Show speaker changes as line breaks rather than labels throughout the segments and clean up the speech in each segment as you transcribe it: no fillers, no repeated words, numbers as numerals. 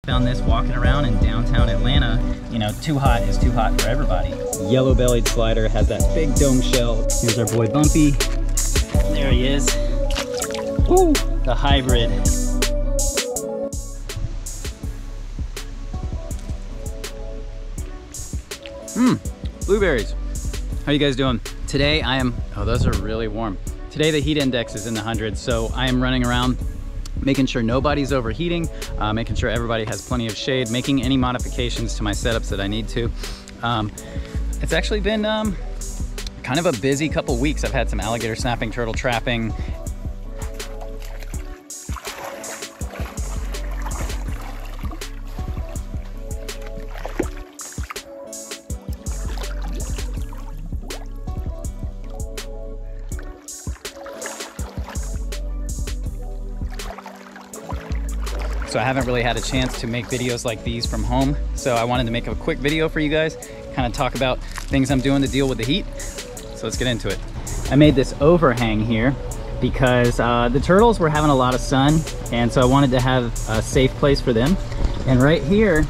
Found this walking around in downtown Atlanta. You know, too hot is too hot for everybody. Yellow-bellied slider, has that big dome shell. Here's our boy Bumpy. There he is. Woo! The hybrid. Blueberries. How you guys doing? Today I am, oh, those are really warm. Today the heat index is in the hundreds, so I am running around making sure nobody's overheating, making sure everybody has plenty of shade, making any modifications to my setups that I need to. It's actually been kind of a busy couple weeks. I've had some alligator snapping, turtle trapping. So I haven't really had a chance to make videos like these from home. So I wanted to make a quick video for you guys, kind of talk about things I'm doing to deal with the heat. So let's get into it. I made this overhang here because the turtles were having a lot of sun, and so I wanted to have a safe place for them. And right here,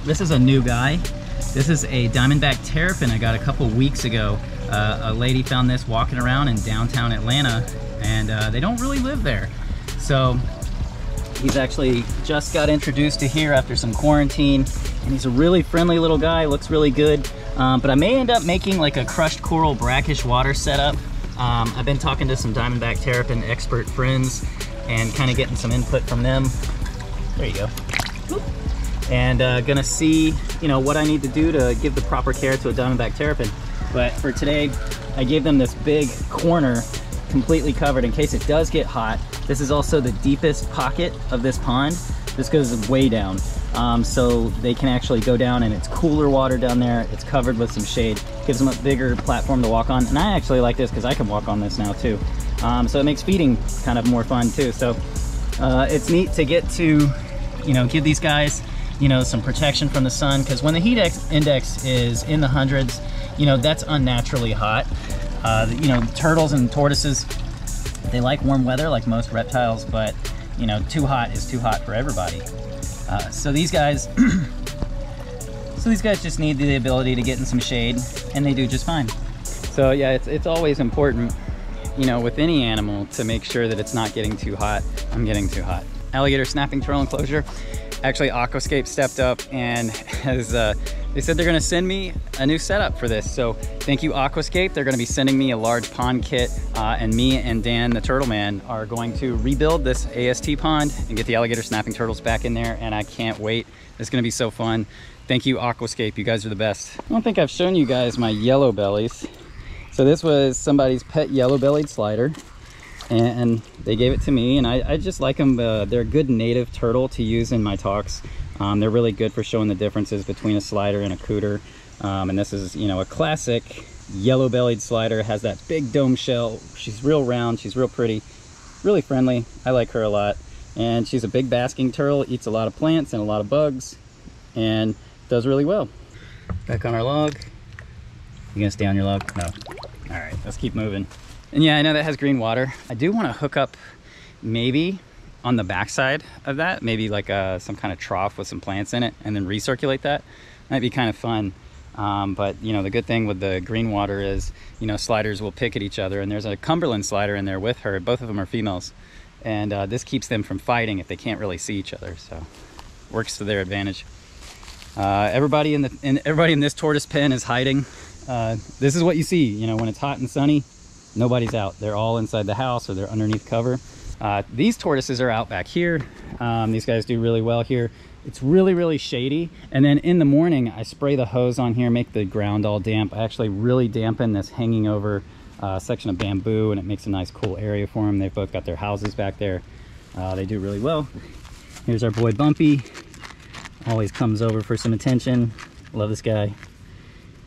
this is a new guy. This is a Diamondback terrapin I got a couple weeks ago. A lady found this walking around in downtown Atlanta, and they don't really live there. So he's actually just got introduced to here after some quarantine, and he's a really friendly little guy, looks really good. But I may end up making like a crushed coral brackish water setup. I've been talking to some Diamondback terrapin expert friends and kind of getting some input from them. There you go. And gonna see, you know, what I need to do to give the proper care to a Diamondback terrapin. But for today, I gave them this big corner completely covered in case it does get hot. This is also the deepest pocket of this pond. This goes way down, so they can actually go down, and it's cooler water down there. It's covered with some shade, gives them a bigger platform to walk on. And I actually like this because I can walk on this now too. So it makes feeding kind of more fun too. So it's neat to get to, you know, give these guys, you know, some protection from the sun, because when the heat index is in the hundreds, you know, that's unnaturally hot. You know, turtles and tortoises, they like warm weather like most reptiles, but you know, too hot is too hot for everybody. So these guys just need the ability to get in some shade, and they do just fine. So yeah, it's always important, you know, with any animal to make sure that it's not getting too hot. I'm getting too hot. Alligator snapping turtle enclosure. Actually, Aquascape stepped up and has, they said they're gonna send me a new setup for this. So thank you, Aquascape. They're gonna be sending me a large pond kit, and me and Dan, the turtle man, are going to rebuild this AST pond and get the alligator snapping turtles back in there, and I can't wait. It's gonna be so fun. Thank you, Aquascape. You guys are the best. I don't think I've shown you guys my yellow bellies. So this was somebody's pet yellow-bellied slider, and they gave it to me, and I just like them. They're a good native turtle to use in my talks. They're really good for showing the differences between a slider and a cooter. And this is, you know, a classic yellow-bellied slider. Has that big dome shell. She's real round, she's real pretty, really friendly. I like her a lot. And she's a big basking turtle, eats a lot of plants and a lot of bugs, and does really well. Back on our log. You gonna stay on your log? No. All right, let's keep moving. And yeah, I know that has green water. I do want to hook up maybe on the backside of that, maybe like some kind of trough with some plants in it, and then recirculate that. Might be kind of fun. But you know, the good thing with the green water is, you know, sliders will pick at each other, and there's a Cumberland slider in there with her. Both of them are females, and this keeps them from fighting if they can't really see each other. So works to their advantage. Everybody in this tortoise pen is hiding. This is what you see, you know, when it's hot and sunny. Nobody's out. They're all inside the house, or they're underneath cover. These tortoises are out back here. These guys do really well here. It's really, really shady. And then in the morning, I spray the hose on here, make the ground all damp. I actually really dampen this hanging over section of bamboo, and it makes a nice cool area for them. They've both got their houses back there. They do really well. Here's our boy Bumpy. Always comes over for some attention. Love this guy.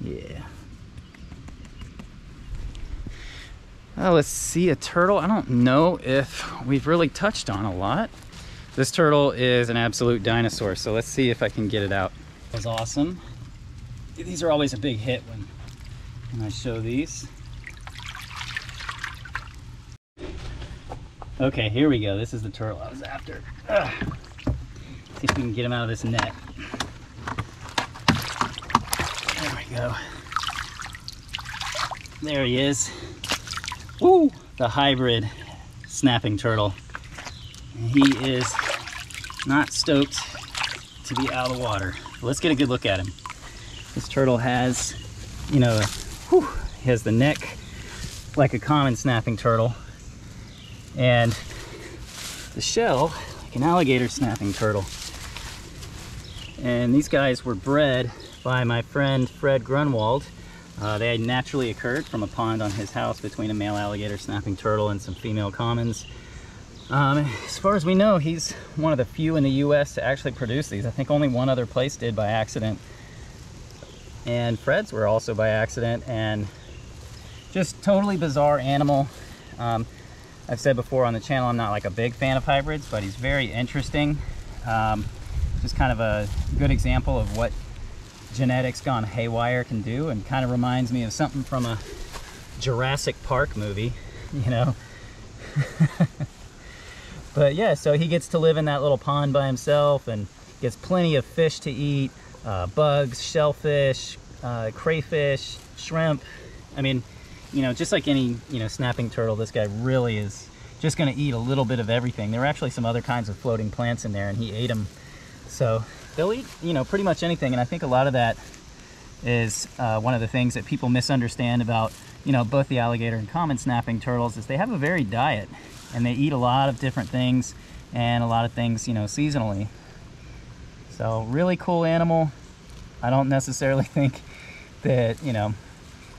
Yeah. Let's see, a turtle. I don't know if we've really touched on a lot. This turtle is an absolute dinosaur, so let's see if I can get it out. That was awesome. These are always a big hit when I show these. Okay, here we go. This is the turtle I was after. See if we can get him out of this net. There we go. There he is. Woo! The hybrid snapping turtle. He is not stoked to be out of the water. Let's get a good look at him. This turtle has, you know, he has the neck like a common snapping turtle, and the shell like an alligator snapping turtle. And these guys were bred by my friend Fred Grunwald. They had naturally occurred from a pond on his house between a male alligator snapping turtle and some female commons. As far as we know, he's one of the few in the US to actually produce these. I think only one other place did by accident. And Fred's were also by accident, and just totally bizarre animal. I've said before on the channel, I'm not like a big fan of hybrids, but he's very interesting. Just kind of a good example of what genetics gone haywire can do, and kind of reminds me of something from a Jurassic Park movie, you know. But yeah, so he gets to live in that little pond by himself and gets plenty of fish to eat, bugs, shellfish, crayfish, shrimp. I mean, you know, just like any, you know, snapping turtle, this guy really is just going to eat a little bit of everything. There were actually some other kinds of floating plants in there, and he ate them. So they'll eat, you know, pretty much anything. And I think a lot of that is one of the things that people misunderstand about, you know, both the alligator and common snapping turtles, is they have a varied diet, and they eat a lot of different things, and a lot of things, you know, seasonally. So really cool animal. I don't necessarily think that, you know,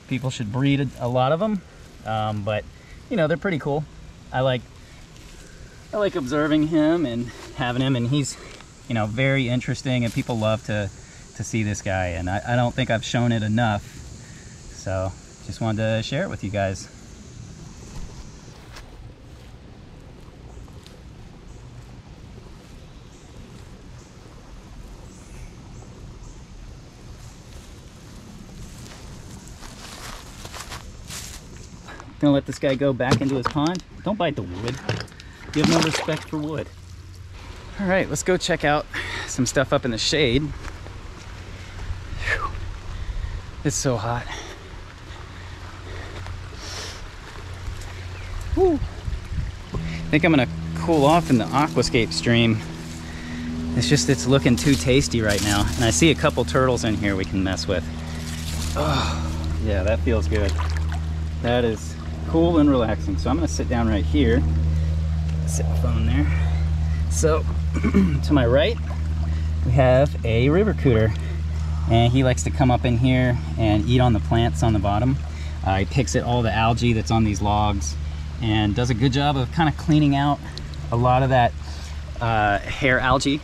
people should breed a lot of them, but you know, they're pretty cool. I like observing him and having him, and he's, you know, very interesting, and people love to see this guy, and I don't think I've shown it enough, so just wanted to share it with you guys. Gonna let this guy go back into his pond. Don't bite the wood. You have no respect for wood. All right, let's go check out some stuff up in the shade. Whew. It's so hot. Whew. I think I'm gonna cool off in the aquascape stream. It's looking too tasty right now. And I see a couple turtles in here we can mess with. Oh, yeah, that feels good. That is cool and relaxing. So I'm gonna sit down right here. Set my phone there. So to my right, we have a river cooter, and he likes to come up in here and eat on the plants on the bottom. He picks at all the algae that's on these logs and does a good job of kind of cleaning out a lot of that hair algae.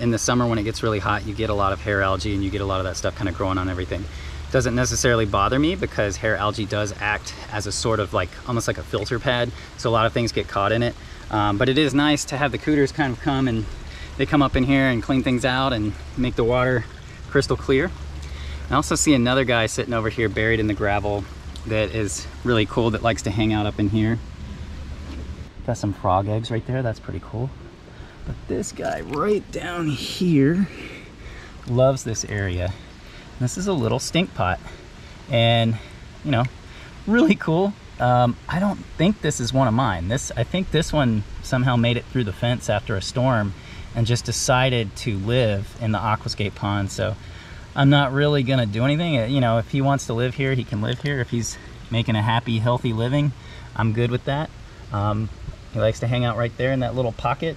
In the summer when it gets really hot, you get a lot of hair algae, and you get a lot of that stuff kind of growing on everything. Doesn't necessarily bother me, because hair algae does act as a sort of like, almost like a filter pad, so a lot of things get caught in it. But it is nice to have the cooters kind of come, and they come up in here and clean things out and make the water crystal clear. I also see another guy sitting over here buried in the gravel that is really cool, that likes to hang out up in here. Got some frog eggs right there, that's pretty cool. But this guy right down here loves this area. This is a little stink pot, and you know, really cool. I don't think this is one of mine. I think this one somehow made it through the fence after a storm and just decided to live in the aquascape pond. So I'm not really gonna do anything. You know, if he wants to live here, he can live here. If he's making a happy, healthy living, I'm good with that. He likes to hang out right there in that little pocket,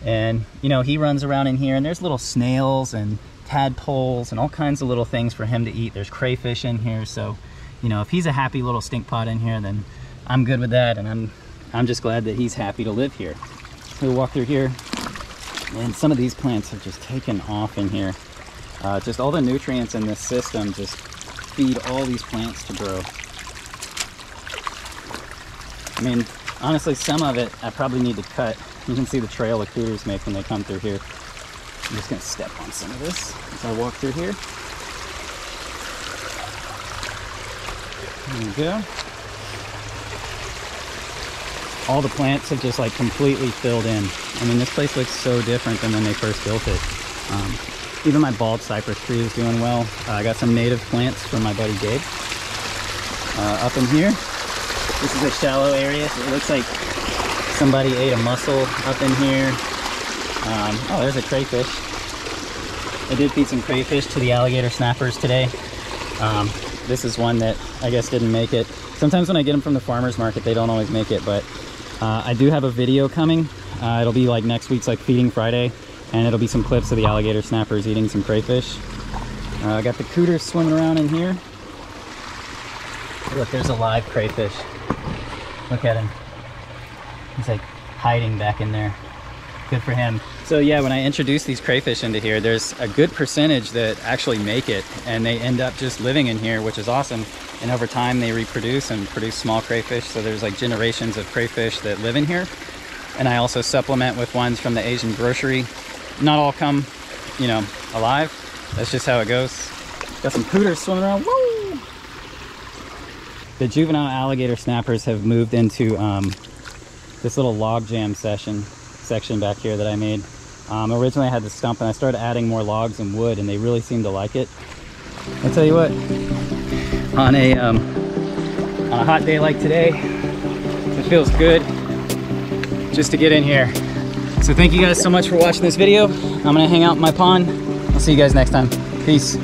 and you know, he runs around in here, and there's little snails and tadpoles and all kinds of little things for him to eat. There's crayfish in here, so you know, if he's a happy little stink pot in here, then I'm good with that, and I'm just glad that he's happy to live here. So we'll walk through here, and some of these plants have just taken off in here. Just all the nutrients in this system just feed all these plants to grow. I mean, honestly, some of it I probably need to cut. You can see the trail the cooters make when they come through here. I'm just gonna step on some of this as I walk through here. There we go. all the plants have just like completely filled in. I mean, this place looks so different than when they first built it. Even my bald cypress tree is doing well. I got some native plants from my buddy Gabe. Up in here, this is a shallow area. So it looks like somebody ate a mussel up in here. Oh, there's a crayfish. I did feed some crayfish to the alligator snappers today. This is one that I guess didn't make it. Sometimes when I get them from the farmer's market, they don't always make it, but I do have a video coming. It'll be like next week's like Feeding Friday, and it'll be some clips of the alligator snappers eating some crayfish. I got the cooters swimming around in here. Look, there's a live crayfish. Look at him. He's like hiding back in there. Good for him. So yeah, when I introduce these crayfish into here, there's a good percentage that actually make it, and they end up just living in here, which is awesome. And over time they reproduce and produce small crayfish. So there's like generations of crayfish that live in here. And I also supplement with ones from the Asian grocery. Not all come, you know, alive. That's just how it goes. Got some cooters swimming around. Woo! The juvenile alligator snappers have moved into this little log jam section back here that I made. Originally I had the stump, and I started adding more logs and wood, and they really seem to like it. I tell you what, on a hot day like today, it feels good just to get in here. So thank you guys so much for watching this video. I'm gonna hang out in my pond. I'll see you guys next time. Peace.